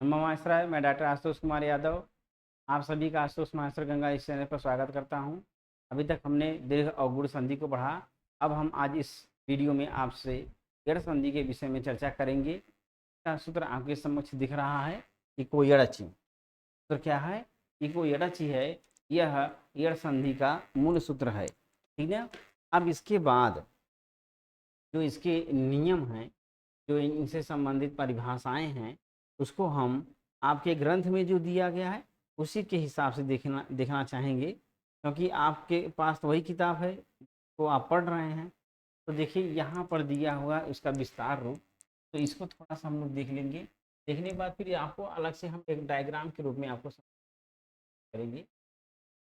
नमस्कार, मैं डॉक्टर आशुतोष कुमार यादव आप सभी का आशुतोष मास्टर गंगा इस चैनल पर स्वागत करता हूं। अभी तक हमने दीर्घ और गुण संधि को पढ़ा। अब हम आज इस वीडियो में आपसे एड़ संधि के विषय में चर्चा करेंगे। इसका सूत्र आपके समक्ष दिख रहा है, इको एड़चि। तो क्या है? इको एड़चि है, यह एड़ संधि का मूल सूत्र है। ठीक है। अब इसके बाद जो इसके नियम हैं, जो इनसे संबंधित परिभाषाएं हैं, उसको हम आपके ग्रंथ में जो दिया गया है उसी के हिसाब से देखना चाहेंगे, क्योंकि आपके पास तो वही किताब है तो आप पढ़ रहे हैं। तो देखिए यहाँ पर दिया हुआ उसका विस्तार रूप, तो इसको थोड़ा सा हम लोग देख लेंगे। देखने के बाद फिर आपको अलग से हम एक डायग्राम के रूप में आपको करेंगे।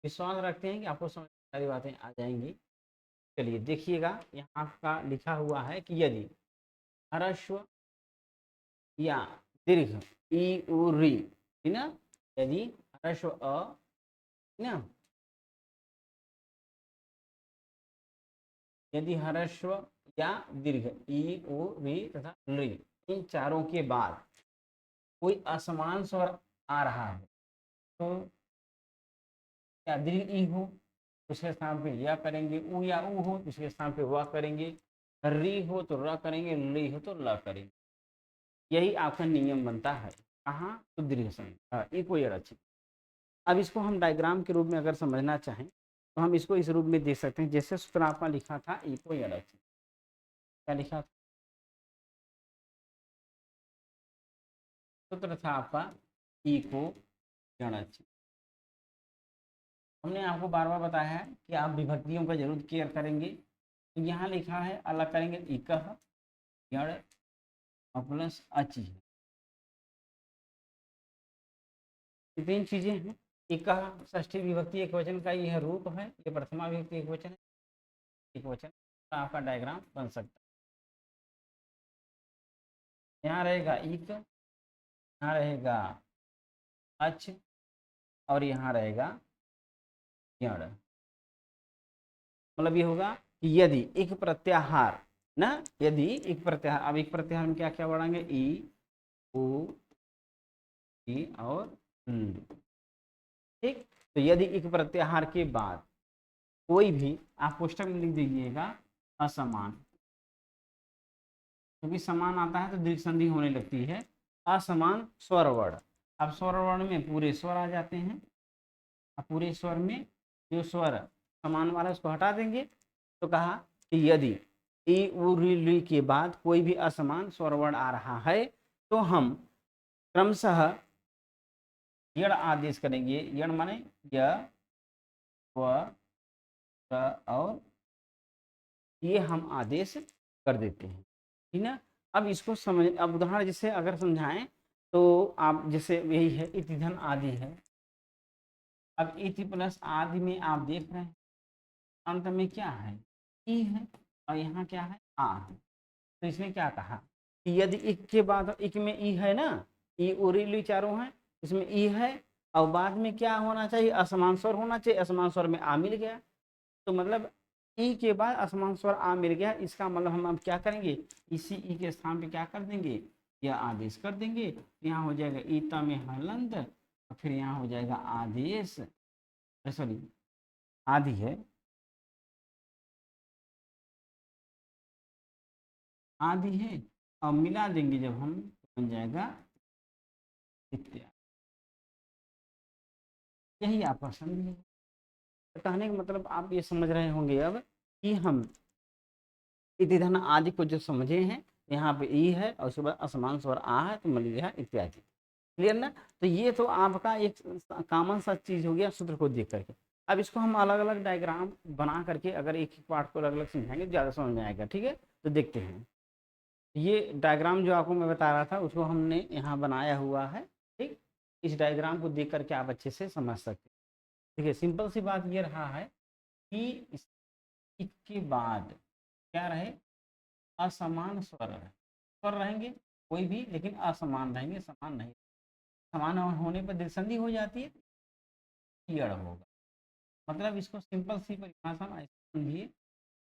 विश्वास रखते हैं कि आपको समझ सारी बातें आ जाएंगी। चलिए देखिएगा, यहाँ का लिखा हुआ है कि यदि ह्रस्व या दीर्घ ई उ री, ठीक ना, यदि ह्रस्व अ, ना, यदि ह्रस्व या दीर्घ ई उ री तथा री, इन चारों के बाद कोई असमान स्वर आ रहा है, तो या दीर्घ ई हो उसके स्थान पे या करेंगे, उ या उ हो उसके स्थान पे वह करेंगे, री हो तो र करेंगे, ली हो तो ल करेंगे। यही आपका नियम बनता है। कहाँ? तो दीर्घ संधि, ये कोई अच्छी। अब इसको हम डायग्राम के रूप में अगर समझना चाहें तो हम इसको इस रूप में देख सकते हैं। जैसे सूत्र आपका लिखा था इको एड़चि, क्या लिखा था? सूत्र था आपका इको एड़चि। हमने आपको बार बार बताया है कि आप विभक्तियों का जरूर केयर करेंगे। तो यहाँ लिखा है, अलग करेंगे इकह यड़ और प्लस अचि। तीन चीजें हैं। इकह षष्ठी विभक्ति एक वचन का यह रूप है, ये प्रथमा विभक्ति एक वचन है, एक वचन आपका डायग्राम बन सकता है। यहाँ रहेगा इक, यहाँ रहेगा अच, और यहाँ रहेगा यण। मतलब ये होगा कि यदि एक प्रत्याहार ना, यदि एक प्रत्याहार, अब एक प्रत्याहार में क्या क्या बढ़ाएंगे? ई उ ई और ठीक। तो यदि एक प्रत्याहार के बाद कोई भी, आप पुस्तक में लिख दीजिएगा असमान, क्योंकि समान आता है तो दीर्घ संधि होने लगती है। असमान स्वर वर्ण, अब स्वर वर्ण में पूरे स्वर आ जाते हैं। अब पूरे स्वर में जो स्वर समान वाला उसको हटा देंगे। तो कहा कि यदि ई उ री ली के बाद कोई भी असमान स्वर वर्ण आ रहा है तो हम क्रमशः यण आदेश करेंगे। यण माने य व और ये हम आदेश कर देते हैं। ठीक ना। अब इसको समझ, अब उदाहरण जैसे अगर समझाएं तो आप जैसे यही है इति धन आदि है। अब इति प्लस आदि में आप देख रहे हैं अंत में क्या है? ई है, और यहाँ क्या है? आ है। तो इसमें क्या कहा कि यदि इक के बाद, इक में ई है ना, ई उरीली चारों हैं, इसमें ई है और बाद में क्या होना चाहिए? असमान स्वर होना चाहिए। असमान स्वर में आ मिल गया, तो मतलब ई के बाद असमान स्वर आ मिल गया। इसका मतलब हम अब क्या करेंगे? इसी ई के स्थान पे क्या कर देंगे? यह आदेश कर देंगे। यहाँ हो जाएगा ईता में हलंत, और फिर यहाँ हो जाएगा आदेश, सॉरी आदि है, आदि है, और मिला देंगे जब हम तो बन जाएगा इत्यादि। यही आपका संधि है। तो कहने का मतलब आप ये समझ रहे होंगे अब कि हम इति धन आदि को जो समझे हैं, यहाँ पे ई है और उसके बाद असमान स्वर आ है तो मिल गया इत्यादि। क्लियर ना? तो ये तो आपका एक कॉमन सा चीज हो गया सूत्र को देख करके। अब इसको हम अलग अलग डायग्राम बना करके अगर एक एक पार्ट को अलग अलग समझाएंगे तो ज़्यादा समझ में आएगा। ठीक है, तो देखते हैं। ये डायग्राम जो आपको मैं बता रहा था उसको हमने यहाँ बनाया हुआ है। ठीक, इस डायग्राम को देख करके आप अच्छे से समझ सकते हैं। देखिए सिंपल सी बात ये रहा है कि इसके बाद क्या रहे? असमान स्वर रहे। स्वर रहेंगे कोई भी, लेकिन असमान रहेंगे, समान नहीं। समान होने पर दीर्घ संधि हो जाती है, यड़ होगा। मतलब इसको सिंपल सी परिभाषा में ऐसे समझिए,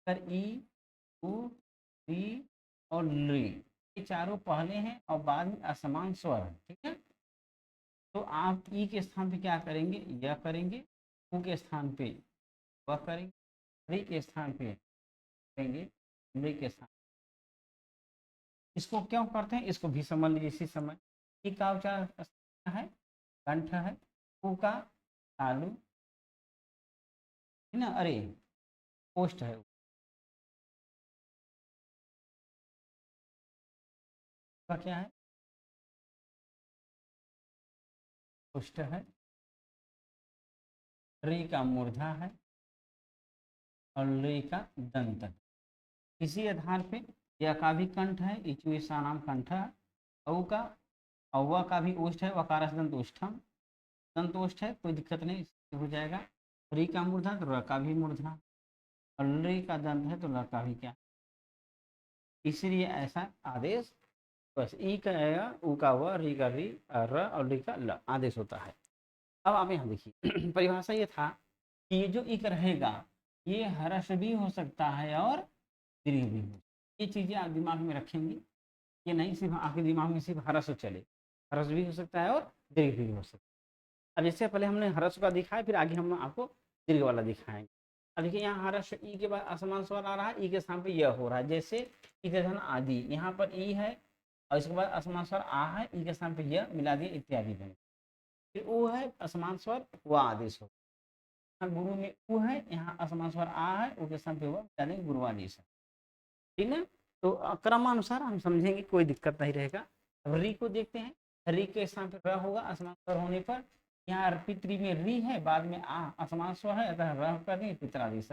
अगर ई उ री और ली, ये चारों पहले हैं और बाद में असमान स्वर है। ठीक है, तो आप ई के स्थान पे क्या करेंगे, यह करेंगे, उ के स्थान पे वह करेंगे, री के स्थान पे करेंगे, री के स्थान। इसको क्यों करते हैं, इसको भी समझ लीजिए इसी समय। ई का उच्चारण है कंठ है, उ का तालु है ना, अरे ओष्ठ है, का क्या है, ओष्ठ है, री का मूर्धा है और री का दंत है। इसी आधार पे यह का भी कंठ है, इचुसा नाम कंठ है, औ का औवा का भी ओष्ठ है, वकार दंत ओष्ठम, दंत ओष्ठ है, कोई दिक्कत नहीं, इससे हो जाएगा। री का मूर्धा तो र का भी मूर्धा, और री का दंत है तो ल का भी क्या, इसलिए ऐसा आदेश बस ई का उ का व, री का री, र और री का ल आदेश होता है। अब आप यहाँ देखिए परिभाषा ये था कि ये जो इक रहेगा ये हर्ष भी हो सकता है और दीर्घ भी हो, ये चीज़ें आप दिमाग में रखेंगे। ये नहीं सिर्फ आपके दिमाग में सिर्फ हर्ष चले, हर्ष भी हो सकता है और दीर्घ भी हो सकता है। अब इससे पहले हमने हर्ष का दिखाया, फिर आगे हम आपको दीर्घ वाला दिखाएंगे। अब देखिए यहाँ हर्ष ई के बाद असमान स्वर आ रहा है, ई के स्थान पे यह हो रहा है, जैसे इधन आदि, यहाँ पर ई है और इसके बाद असमान स्वर आ है, ई के स्थान पे यह मिला दिया इत्यादि बने, फिर वो है असमान स्वर व आदेश हो, गुरु में उ है, यहाँ असमान स्वर आ है, उ के स्थान पे हुआ यानी गुरुआदेश है, ठीक है। तो क्रमानुसार हम समझेंगे, कोई दिक्कत नहीं रहेगा। अब री को देखते हैं, री के स्थान पे र होगा असमान स्वर होने पर, यहाँ पितृ में री है, बाद में आ असमान स्वर है, अतः र कर देंगे पितरादेश।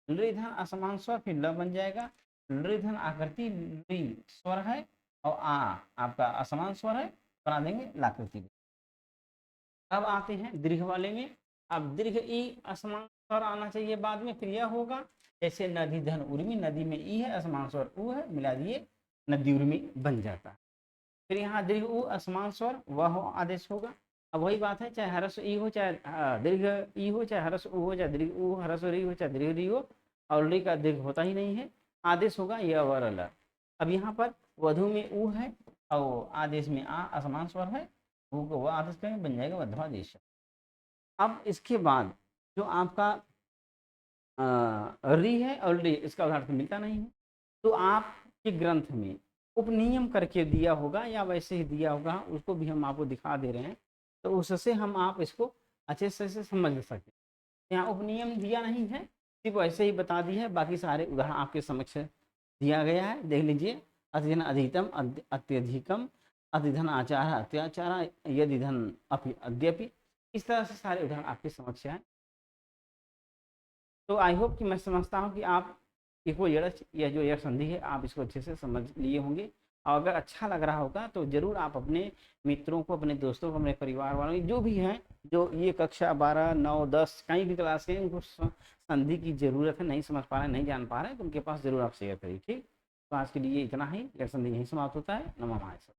लृधन असमान स्वर फिर ल बन जाएगा, लृधन आकृति री स्वर है और आ आपका असमान स्वर है, बना देंगे लाकृति। अब आते हैं दीर्घ वाले में। अब दीर्घ ई असमान स्वर आना चाहिए बाद में, फिर यह होगा जैसे नदी धन उर्मी, नदी में ई है, असमान स्वर उ है, मिला दिए नदी उर्मी बन जाता है। फिर यहाँ दीर्घ उ असमान स्वर वह आदेश होगा। अब वही बात है, चाहे हरस ई हो, चाहे दीर्घ ई हो, चाहे हरस उ हो, चाहे दीर्घ उ हरस री हो, चाहे दीर्घ री हो, और री का दीर्घ होता ही नहीं है, आदेश होगा यह वर ल। अब यहाँ पर वधु में उ है और आदेश में आ असमान स्वर है, उ को वह आदेश करेंगे, बन जाएगा वध्वादेश। अब इसके बाद जो आपका री है और री, इसका उदाहरण मिलता नहीं है, तो आपके ग्रंथ में उपनियम करके दिया होगा या वैसे ही दिया होगा, उसको भी हम आपको दिखा दे रहे हैं, तो उससे हम आप इसको अच्छे से समझ सकते हैं। यहाँ उपनियम दिया नहीं है, सिर्फ वैसे ही बता दी है, बाकी सारे उदाहरण आपके समक्ष दिया गया है, देख लीजिए। अतिधन अधिकतम, अत्यधिकम, अतिधन आचार अत्याचार, यदि धन अपि अद्यपि, इस तरह से सारे उदाहरण आपके समक्ष हैं। तो आई होप कि मैं समझता हूँ कि आप इको यश या जो यश संधि है आप इसको अच्छे से समझ लिए होंगे, और अगर अच्छा लग रहा होगा तो ज़रूर आप अपने मित्रों को, अपने दोस्तों को, अपने परिवार वालों जो भी हैं, जो ये कक्षा 12, 9, 10 कहीं भी क्लास के, उनको संधि की ज़रूरत है, नहीं समझ पा रहे, नहीं जान पा रहे, तो उनके पास ज़रूर आप शेयर करिए, ठीक। तो आज के लिए इतना ही, यश संधि यहीं समाप्त होता है। नमः शिवाय।